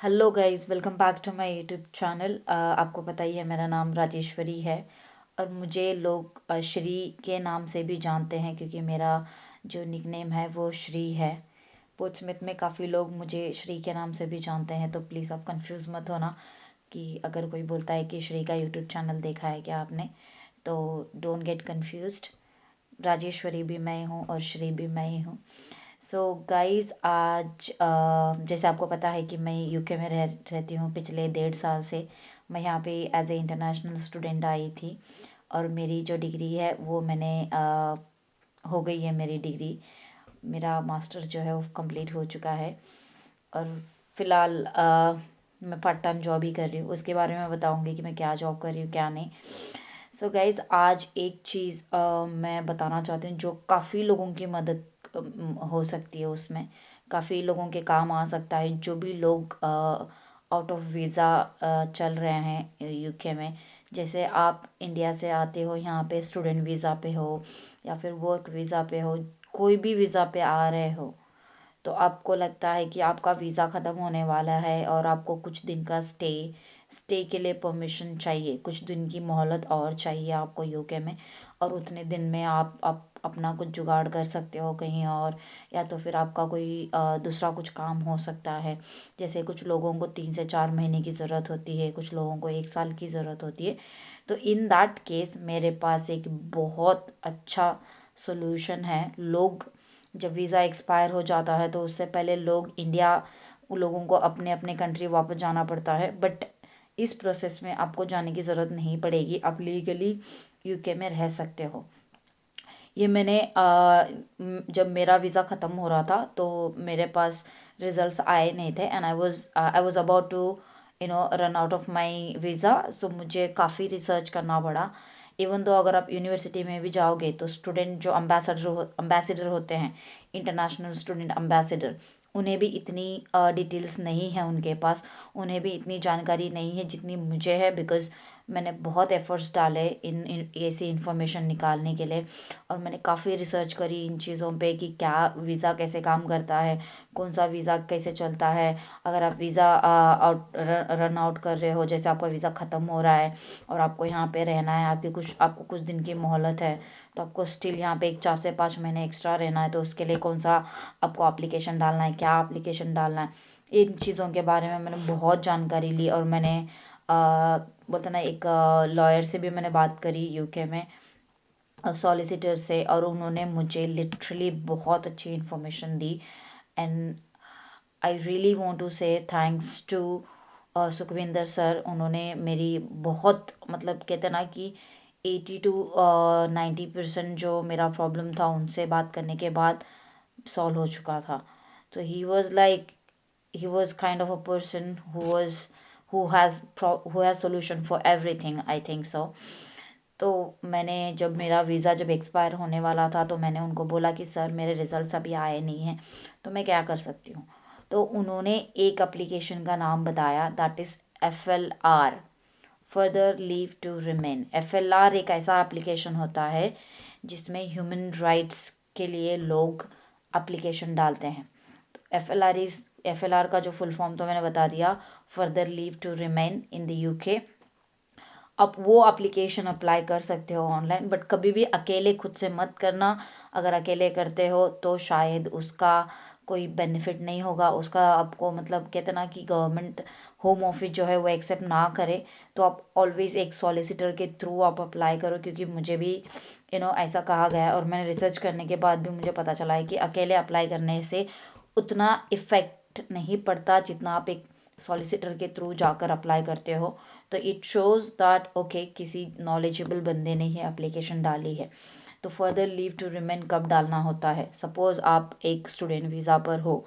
Hello guys, welcome back to my YouTube channel. आपको पता ही है मेरा नाम राजेश्वरी है और मुझे लोग श्री के नाम से भी जानते हैं क्योंकि मेरा जो निकनेम है वो श्री है। पोर्ट्समouth में काफ़ी लोग मुझे श्री के नाम से भी जानते हैं, तो प्लीज़ आप कंफ्यूज मत होना कि अगर कोई बोलता है कि श्री का यूट्यूब चैनल देखा है क्या आपने, तो डोंट गेट कंफ्यूज्ड। राजेश्वरी भी मैं हूँ और श्री भी मैं ही हूँ। सो गाइस, आज जैसे आपको पता है कि मैं यूके में रहती हूँ पिछले 1.5 साल से। मैं यहाँ पे एज ए इंटरनेशनल स्टूडेंट आई थी और मेरी जो डिग्री है वो मैंने हो गई है मेरी डिग्री। मेरा मास्टर जो है वो कंप्लीट हो चुका है और फ़िलहाल मैं पार्ट टाइम जॉब ही कर रही हूँ। उसके बारे में बताऊँगी कि मैं क्या जॉब कर रही हूँ क्या नहीं। सो गाइज़, आज एक चीज़ मैं बताना चाहती हूँ जो काफ़ी लोगों की मदद हो सकती है। उसमें काफ़ी लोगों के काम आ सकता है। जो भी लोग आउट ऑफ वीज़ा चल रहे हैं यूके में, जैसे आप इंडिया से आते हो, यहाँ पे स्टूडेंट वीज़ा पे हो या फिर वर्क वीज़ा पे हो, कोई भी वीज़ा पे आ रहे हो, तो आपको लगता है कि आपका वीज़ा ख़त्म होने वाला है और आपको कुछ दिन का स्टे के लिए परमिशन चाहिए, कुछ दिन की मोहलत और चाहिए आपको यूके में। और उतने दिन में आप अपना कुछ जुगाड़ कर सकते हो कहीं और, या तो फिर आपका कोई दूसरा कुछ काम हो सकता है। जैसे कुछ लोगों को 3 से 4 महीने की ज़रूरत होती है, कुछ लोगों को 1 साल की ज़रूरत होती है। तो इन दैट केस मेरे पास एक बहुत अच्छा सोल्यूशन है। लोग जब वीज़ा एक्सपायर हो जाता है तो उससे पहले लोग इंडिया, लोगों को अपने अपने कंट्री वापस जाना पड़ता है, बट इस प्रोसेस में आपको जाने की ज़रूरत नहीं पड़ेगी। आप लीगली यूके में रह सकते हो। ये मैंने जब मेरा वीज़ा ख़त्म हो रहा था तो मेरे पास रिजल्ट्स आए नहीं थे and I was about to run out of my visa. So मुझे काफ़ी रिसर्च करना पड़ा। इवन तो अगर आप यूनिवर्सिटी में भी जाओगे तो स्टूडेंट जो अम्बेसडर होते हैं, इंटरनेशनल स्टूडेंट अम्बेसडर, उन्हें भी इतनी डिटेल्स नहीं है उनके पास, उन्हें भी इतनी जानकारी नहीं है जितनी मुझे है। बिकॉज़ मैंने बहुत एफ़र्ट्स डाले इन ऐसी इन्फॉर्मेशन निकालने के लिए और मैंने काफ़ी रिसर्च करी इन चीज़ों पे कि क्या वीज़ा कैसे काम करता है, कौन सा वीज़ा कैसे चलता है। अगर आप वीज़ा रन आउट कर रहे हो, जैसे आपका वीज़ा ख़त्म हो रहा है और आपको यहाँ पे रहना है, आपको कुछ दिन की मोहलत है, तो आपको स्टिल यहाँ पे एक 4 से 5 महीने एक्स्ट्रा रहना है, तो उसके लिए कौन सा आपको एप्लीकेशन डालना है, क्या एप्लीकेशन डालना है, इन चीज़ों के बारे में मैंने बहुत जानकारी ली। और मैंने बोलते ना, एक लॉयर से भी मैंने बात करी यूके में, सॉलिसिटर से, और उन्होंने मुझे लिटरली बहुत अच्छी इन्फॉर्मेशन दी। And I really want to say thanks to Sukhwinder sir. उन्होंने मेरी बहुत, मतलब कहते हैं ना कि 80 to 90% जो मेरा प्रॉब्लम था उनसे बात करने के बाद सॉल्व हो चुका था। तो he was kind of a person who has solution for everything, I think so. तो मैंने, जब एक्सपायर होने वाला था, तो मैंने उनको बोला कि सर मेरे रिज़ल्ट्स अभी आए नहीं हैं, तो मैं क्या कर सकती हूँ। तो उन्होंने एक एप्लीकेशन का नाम बताया, that is FLR, further leave to remain. FLR एक ऐसा एप्लीकेशन होता है जिसमें ह्यूमन राइट्स के लिए लोग एप्लीकेशन डालते हैं। तो FLR का जो फुल फॉर्म तो मैंने बता दिया, further leave to remain in the UK. आप वो एप्लीकेशन अप्लाई कर सकते हो ऑनलाइन, बट कभी भी अकेले खुद से मत करना। अगर अकेले करते हो तो शायद उसका कोई बेनिफिट नहीं होगा, उसका आपको, मतलब कहते ना कि गवर्नमेंट होम ऑफिस जो है वो एक्सेप्ट ना करे। तो आप ऑलवेज़ एक सॉलिसिटर के थ्रू आप अप्लाई करो, क्योंकि मुझे भी ऐसा कहा गया है और मैंने रिसर्च करने के बाद भी मुझे पता चला है कि अकेले अप्लाई करने से उतना इफ़ेक्ट नहीं पड़ता जितना आप एक सॉलिसिटर के थ्रू जाकर अप्लाई करते हो। तो इट शोज़ दैट ओके, किसी नॉलेजेबल बंदे ने ये एप्लीकेशन डाली है। तो फर्दर लीव टू रिमेन कब डालना होता है? सपोज़ आप एक स्टूडेंट वीज़ा पर हो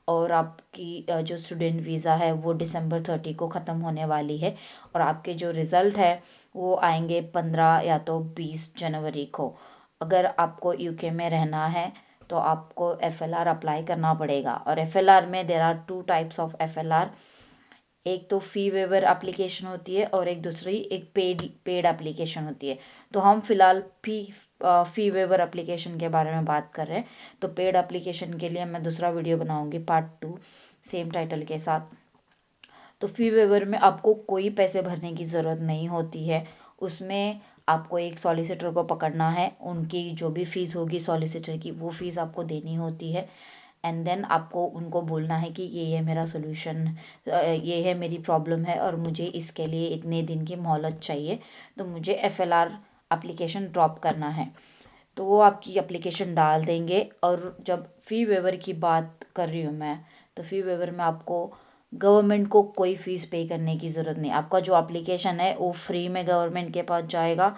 और आपकी जो स्टूडेंट वीज़ा है वो December 30 को ख़त्म होने वाली है और आपके जो रिज़ल्ट है वो आएंगे 15 या तो 20 जनवरी को। अगर आपको यूके में रहना है तो आपको FLR अप्लाई करना पड़ेगा। और FLR में there are 2 types of FLR। एक तो फ़ी वेवर एप्लीकेशन होती है और एक पेड एप्लीकेशन होती है। तो हम फिलहाल फ़ी वेवर एप्लीकेशन के बारे में बात कर रहे हैं। तो पेड एप्लीकेशन के लिए मैं दूसरा वीडियो बनाऊंगी, पार्ट 2, सेम टाइटल के साथ। तो फ़ी वेवर में आपको कोई पैसे भरने की ज़रूरत नहीं होती है। उसमें आपको एक सॉलिसिटर को पकड़ना है, उनकी जो भी फ़ीस होगी सॉलिसिटर की वो फ़ीस आपको देनी होती है। एंड देन आपको उनको बोलना है कि ये मेरा सोल्यूशन, ये है मेरी प्रॉब्लम है और मुझे इसके लिए इतने दिन की मोहलत चाहिए, तो मुझे एफएलआर एप्लीकेशन ड्रॉप करना है। तो वो आपकी एप्लीकेशन डाल देंगे। और जब फ़ी वेवर की बात कर रही हूँ मैं, तो फ़ी वेवर में आपको गवर्नमेंट को कोई फ़ीस पे करने की ज़रूरत नहीं। आपका जो एप्लीकेशन है वो फ्री में गवर्नमेंट के पास जाएगा,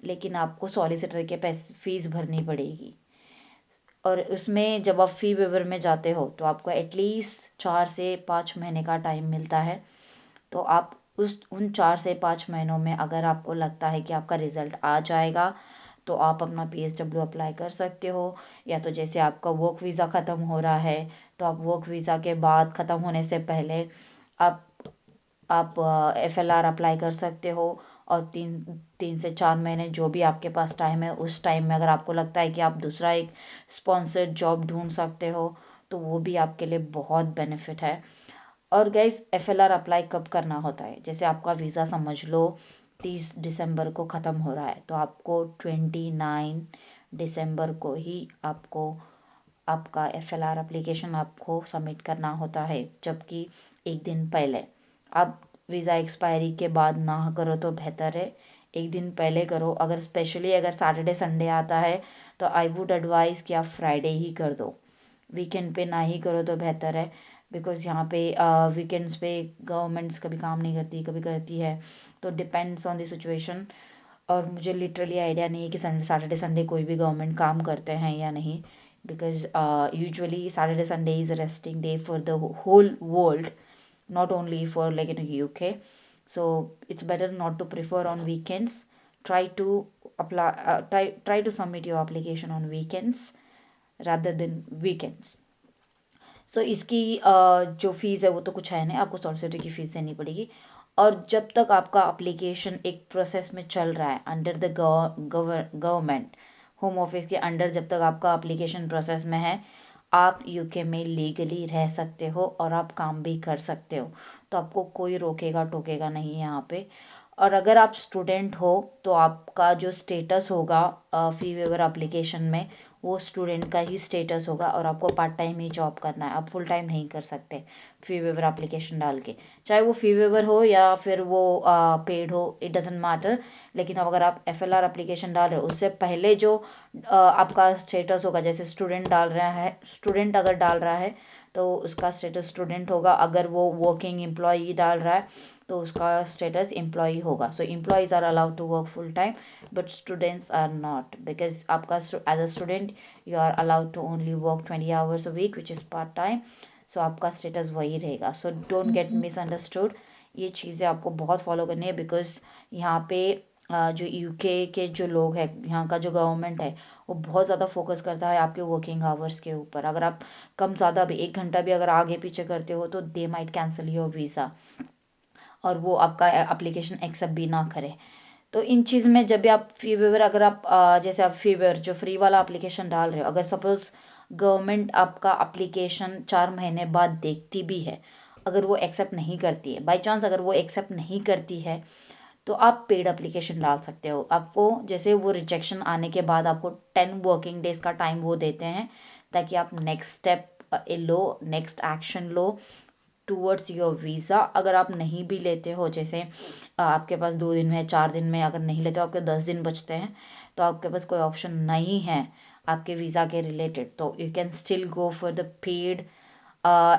लेकिन आपको सॉलिसिटर के पैसे फ़ीस भरनी पड़ेगी। और उसमें जब आप फ़ी वेवर में जाते हो तो आपको एटलीस्ट 4 से 5 महीने का टाइम मिलता है। तो आप उन 4 से 5 महीनों में अगर आपको लगता है कि आपका रिज़ल्ट आ जाएगा, तो आप अपना PSW अप्लाई कर सकते हो। या तो जैसे आपका वर्क वीज़ा ख़त्म हो रहा है, तो आप वर्क वीज़ा के बाद ख़त्म होने से पहले आप आप FLR अप्लाई कर सकते हो। और 3 से 4 महीने जो भी आपके पास टाइम है, उस टाइम में अगर आपको लगता है कि आप दूसरा एक स्पॉन्सर्ड जॉब ढूंढ सकते हो, तो वो भी आपके लिए बहुत बेनिफिट है। और गाइस, FLR अप्लाई कब करना होता है? जैसे आपका वीज़ा समझ लो 30 दिसंबर को ख़त्म हो रहा है, तो आपको 29 दिसंबर को ही आपको आपका FLR एप्लीकेशन आपको सबमिट करना होता है। जबकि एक दिन पहले आप वीज़ा एक्सपायरी के बाद ना करो तो बेहतर है, एक दिन पहले करो। अगर स्पेशली अगर सैटरडे संडे आता है, तो आई वुड एडवाइस कि आप फ्राइडे ही कर दो, वीकेंड पे ना ही करो तो बेहतर है। बिकॉज़ यहाँ पे वीकेंड्स पे गवर्नमेंट्स कभी काम नहीं करती, कभी करती है, तो डिपेंड्स ऑन द सिचुएशन। और मुझे लिटरली आइडिया नहीं है कि सैटरडे संडे कोई भी गवर्नमेंट काम करते हैं या नहीं। Because usually Saturday Sunday is resting day for the whole world, not only for like in the UK. So it's better not to prefer on weekends. Try to apply, try to submit your application on weekends rather than weekends. सो इसकी जो fees है वो तो कुछ है नहीं, आपको solicitor की फ़ीस देनी पड़ेगी। और जब तक आपका एप्लीकेशन एक प्रोसेस में चल रहा है under the government home office के अंडर, जब तक आपका एप्लीकेशन प्रोसेस में है, आप यूके में लीगली रह सकते हो और आप काम भी कर सकते हो। तो आपको कोई रोकेगा टोकेगा नहीं यहाँ पे। और अगर आप स्टूडेंट हो, तो आपका जो स्टेटस होगा फ़ी वेवर एप्लीकेशन में, वो स्टूडेंट का ही स्टेटस होगा। और आपको पार्ट टाइम ही जॉब करना है, आप फुल टाइम नहीं कर सकते फ़ी वेवर एप्लीकेशन डाल के। चाहे वो फ़ी वेवर हो या फिर वो पेड हो, इट डजेंट मैटर। लेकिन अब अगर आप FLR एप्लीकेशन डाल रहे हो, उससे पहले जो आपका स्टेटस होगा, जैसे स्टूडेंट डाल रहा है, स्टूडेंट अगर डाल रहा है तो उसका स्टेटस स्टूडेंट होगा। अगर वो वर्किंग एम्प्लॉई डाल रहा है तो उसका स्टेटस एम्प्लॉई होगा। So employees are allowed to work full time, but students are not, because आपका as a student you are allowed to only work 20 hours a week, which is part time. So आपका status वही रहेगा। So don't get misunderstood. ये चीज़ें आपको बहुत follow करनी है, बिकॉज यहाँ पे जो UK के जो लोग हैं, यहाँ का जो गवर्नमेंट है, वो बहुत ज़्यादा फोकस करता है आपके वर्किंग आवर्स के ऊपर। अगर आप कम ज़्यादा भी 1 घंटा भी अगर आगे पीछे करते हो, तो they might cancel your visa और वो आपका एप्लीकेशन एक्सेप्ट भी ना करे। तो इन चीज़ में जब भी आप फ़ी वेवर, अगर आप जैसे आप फ़ी वेवर जो फ्री वाला एप्लीकेशन डाल रहे हो, अगर सपोज़ गवर्नमेंट आपका एप्लीकेशन 4 महीने बाद देखती भी है, अगर वो एक्सेप्ट नहीं करती है, बाई चांस अगर वो एक्सेप्ट नहीं करती है, तो आप पेड एप्लीकेशन डाल सकते हो। आपको जैसे वो रिजेक्शन आने के बाद आपको 10 वर्किंग डेज का टाइम वो देते हैं, ताकि आप next step low, next action low towards your visa. अगर आप नहीं भी लेते हो, जैसे आपके पास 2 दिन में 4 दिन में अगर नहीं लेते हो, आपके 10 दिन बचते हैं, तो आपके पास कोई ऑप्शन नहीं है आपके वीज़ा के रिलेटेड, तो you can still go for the paid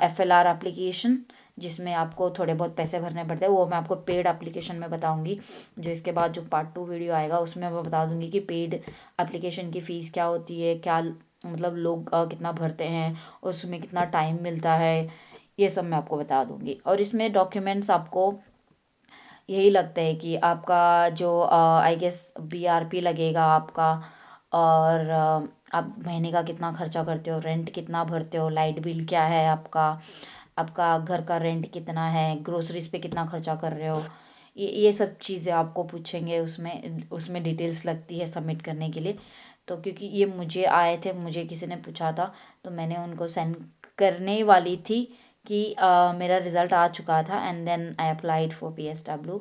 FLR application, जिसमें आपको थोड़े बहुत पैसे भरने पड़ते हैं। वो मैं आपको पेड एप्लीकेशन में बताऊंगी, जो इसके बाद जो पार्ट 2 वीडियो आएगा उसमें मैं बता दूंगी कि पेड एप्लीकेशन की फ़ीस क्या होती है, क्या मतलब लोग कितना भरते हैं, उसमें कितना टाइम मिलता है, ये सब मैं आपको बता दूंगी। और इसमें डॉक्यूमेंट्स आपको यही लगता है कि आपका जो आई गेस BRP लगेगा आपका, और आप महीने का कितना खर्चा करते हो, रेंट कितना भरते हो, लाइट बिल क्या है आपका, आपका घर का रेंट कितना है, ग्रोसरीज पे कितना खर्चा कर रहे हो, ये सब चीज़ें आपको पूछेंगे। उसमें उसमें डिटेल्स लगती है सबमिट करने के लिए। तो क्योंकि ये मुझे आए थे, मुझे किसी ने पूछा था, तो मैंने उनको सेंड करने वाली थी कि मेरा रिज़ल्ट आ चुका था and then I applied for PSW।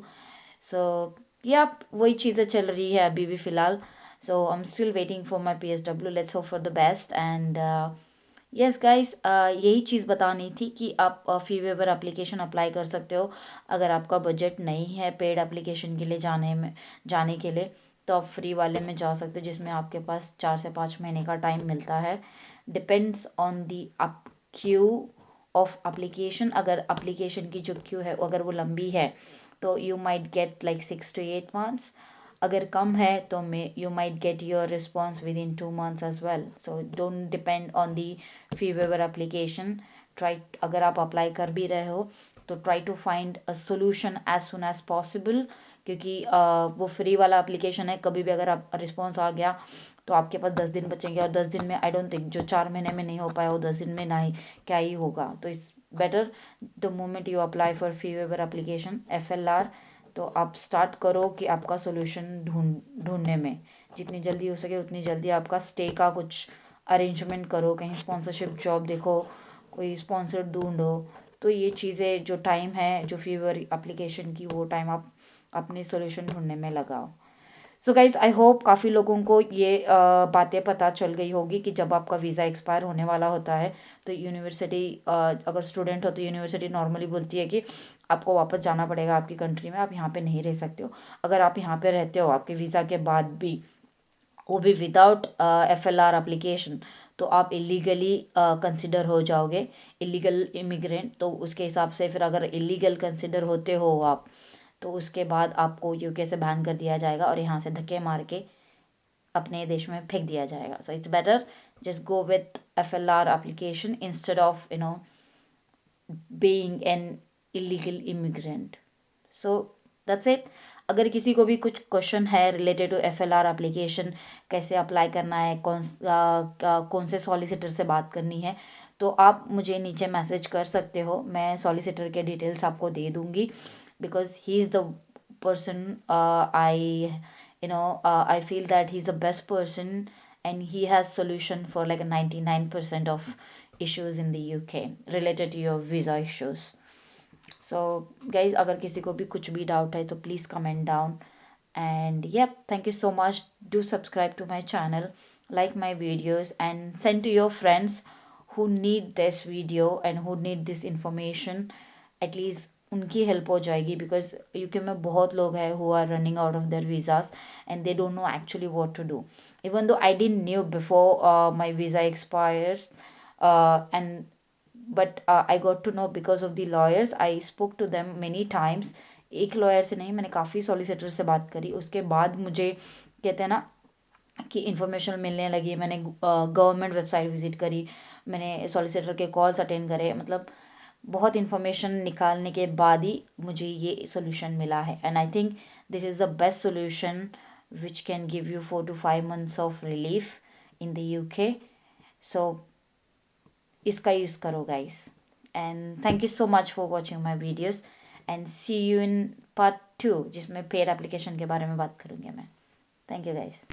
So या वही चीज़ें चल रही है अभी भी फ़िलहाल। So I am still waiting for my PSW। Let's hope for the best and yes guys, यही चीज़ बतानी थी कि आप फ़ी वेवर एप्लीकेशन अप्लाई कर सकते हो अगर आपका बजट नहीं है पेड एप्लीकेशन के लिए जाने के लिए, तो आप फ्री वाले में जा सकते हो जिसमें आपके पास 4 से 5 महीने का टाइम मिलता है। Depends on the up queue of application. अगर एप्लीकेशन की जो क्यू है अगर वो लंबी है तो you might get like 6 to 8 months। अगर कम है तो you might get your response within 2 months as well. So don't depend on the fee waiver application. Try, अगर आप अप्लाई कर भी रहे हो तो try to find a solution as soon as possible, क्योंकि वो फ्री वाला एप्लीकेशन है। कभी भी अगर आप रिस्पॉन्स आ गया तो आपके पास 10 दिन बचेंगे, और 10 दिन में आई डोंट थिंक जो 4 महीने में नहीं हो पाया वो 10 दिन में ना ही क्या ही होगा। तो it's better the moment you apply for fee waiver application FLR, तो आप स्टार्ट करो कि आपका सोल्यूशन ढूंढने में जितनी जल्दी हो सके उतनी जल्दी आपका स्टे का कुछ अरेंजमेंट करो, कहीं स्पॉन्सरशिप जॉब देखो, कोई स्पॉन्सर ढूंढो। तो ये चीज़ें जो टाइम है जो फीवर एप्लीकेशन की, वो टाइम आप अपने सोल्यूशन ढूंढने में लगाओ। सो गाइज आई होप काफ़ी लोगों को ये बातें पता चल गई होगी कि जब आपका वीज़ा एक्सपायर होने वाला होता है तो यूनिवर्सिटी, अगर स्टूडेंट हो तो यूनिवर्सिटी नॉर्मली बोलती है कि आपको वापस जाना पड़ेगा आपकी कंट्री में, आप यहाँ पे नहीं रह सकते हो। अगर आप यहाँ पे रहते हो आपके वीज़ा के बाद भी, वो भी विदाउट FLR एप्लीकेशन, तो आप इलीगली कंसिडर हो जाओगे, इलीगल इमिग्रेंट। तो उसके हिसाब से फिर अगर इलीगल कंसिडर होते हो आप, तो उसके बाद आपको UK से बैन कर दिया जाएगा और यहाँ से धक्के मार के अपने देश में फेंक दिया जाएगा। So it's better just go with FLR application instead of being an illegal immigrant. So that's it. अगर किसी को भी कुछ क्वेश्चन है रिलेटेड टू FLR एप्लीकेशन, कैसे अप्लाई करना है, कौन से सॉलिसिटर से बात करनी है, तो आप मुझे नीचे मैसेज कर सकते हो। मैं सॉलिसिटर के डिटेल्स आपको दे दूँगी, because he is the person I feel that he's the best person and he has solution for like a 99% of issues in the UK related to your visa issues. So guys, अगर किसी को भी कुछ भी doubt है तो please comment down and yep, thank you so much. Do subscribe to my channel, like my videos and send to your friends who need this video and who need this information. At least उनकी help हो जाएगी, because UK में बहुत लोग हैं who are running out of their visas and they don't know actually what to do. Even though I didn't knew before my visa expires, and but I got to know because of the lawyers. I spoke to them many times. एक lawyer से नहीं, मैंने काफ़ी solicitor से बात करी, उसके बाद मुझे कहते हैं ना कि इन्फॉर्मेशन मिलने लगी। मैंने गवर्नमेंट वेबसाइट विजिट करी, मैंने सॉलिसिटर के कॉल्स अटेंड करे, मतलब बहुत इन्फॉर्मेशन निकालने के बाद ही मुझे ये सोल्यूशन मिला है। And I think this is the best solution which can give you 4 to 5 months of relief in the UK. So इसका यूज़ करो guys, and thank you so much for watching my videos and see you in part 2 जिसमें paid application के बारे में बात करूँगी मैं। Thank you guys.